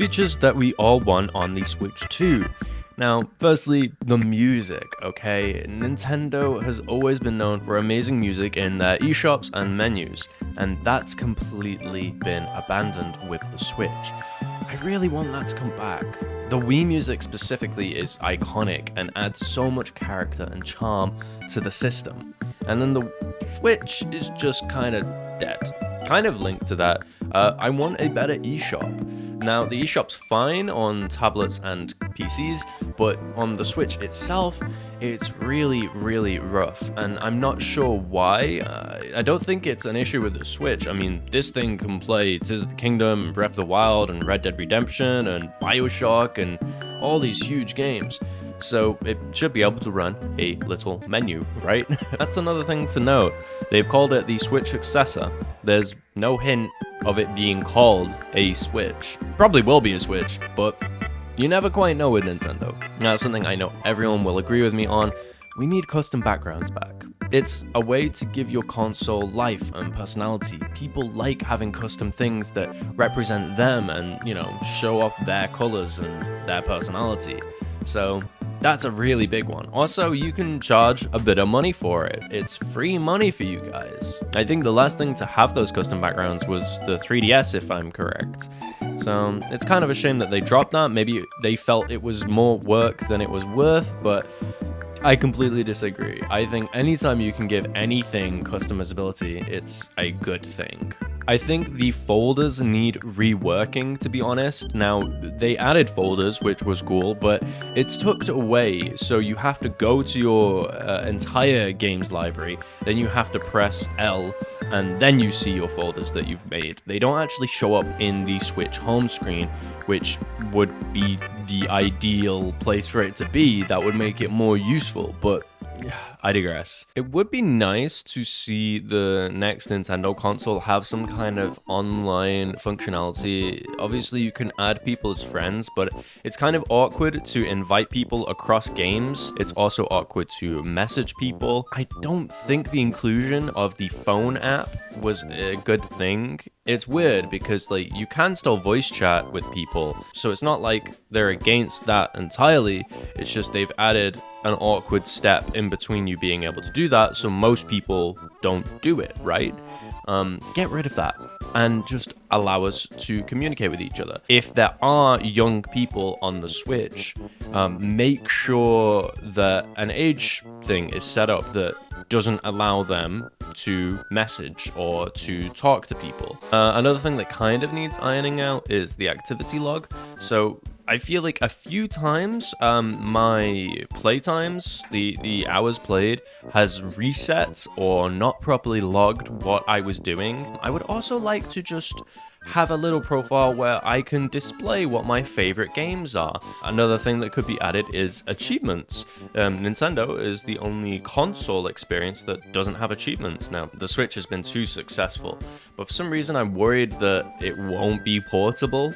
features that we all want on the Switch 2. Now, firstly, the music, okay? Nintendo has always been known for amazing music in their eShops and menus, and that's completely been abandoned with the Switch. I really want that to come back. The Wii music specifically is iconic and adds so much character and charm to the system. And then the Switch is just kind of dead. Kind of linked to that, I want a better eShop. Now, the eShop's fine on tablets and PCs, but on the Switch itself, it's really, really rough, and I'm not sure why. I don't think it's an issue with the Switch. I mean, this thing can play Tears of the Kingdom, Breath of the Wild, and Red Dead Redemption, and Bioshock, and all these huge games. So it should be able to run a little menu, right? That's another thing to note. They've called it the Switch successor. There's no hint of it being called a Switch. Probably will be a Switch, but you never quite know with Nintendo. Now, something I know everyone will agree with me on. We need custom backgrounds back. It's a way to give your console life and personality. People like having custom things that represent them and, show off their colors and their personality. So that's a really big one. Also, you can charge a bit of money for it. It's free money for you guys. I think the last thing to have those custom backgrounds was the 3DS, if I'm correct. So it's kind of a shame that they dropped that. Maybe they felt it was more work than it was worth, but I completely disagree. I think anytime you can give anything customizability, it's a good thing. I think the folders need reworking, to be honest. Now, they added folders, which was cool, but it's tucked away, so you have to go to your entire games library, then you have to press L, and then you see your folders that you've made. They don't actually show up in the Switch home screen, which would be the ideal place for it to be. That would make it more useful, but I digress. It would be nice to see the next Nintendo console have some kind of online functionality. Obviously, you can add people as friends, but it's kind of awkward to invite people across games. It's also awkward to message people. I don't think the inclusion of the phone app was a good thing. It's weird because you can still voice chat with people, so it's not like they're against that entirely. It's just they've added an awkward step in between you being able to do that, so most people don't do it, right? Get rid of that and just allow us to communicate with each other. If there are young people on the Switch, make sure that an age thing is set up that doesn't allow them to message or to talk to people. Another thing that kind of needs ironing out is the activity log. So I feel like a few times my playtimes, the hours played, has reset or not properly logged what I was doing. I would also like to just have a little profile where I can display what my favorite games are. Another thing that could be added is achievements. Nintendo is the only console experience that doesn't have achievements. Now, the Switch has been too successful, but for some reason I'm worried that it won't be portable.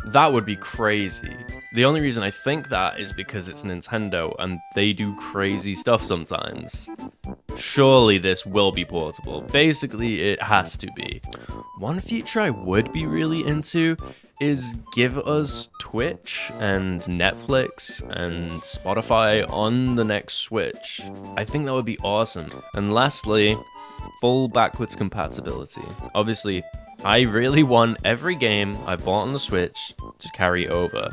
That would be crazy. The only reason I think that is because it's Nintendo and they do crazy stuff sometimes. Surely this will be portable. Basically, it has to be. One feature I would be really into is give us Twitch and Netflix and Spotify on the next Switch. I think that would be awesome. And lastly, full backwards compatibility. Obviously, I really want every game I bought on the Switch to carry over.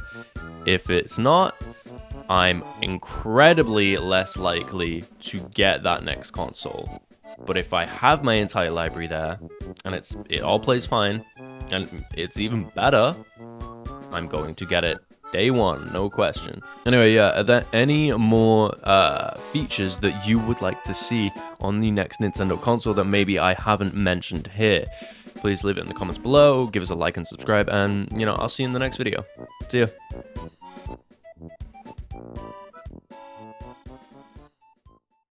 If it's not, I'm incredibly less likely to get that next console. But if I have my entire library there, and it all plays fine, and it's even better, I'm going to get it day one, no question. Anyway, yeah, are there any more features that you would like to see on the next Nintendo console that maybe I haven't mentioned here? Please leave it in the comments below, give us a like and subscribe, and, I'll see you in the next video. See ya.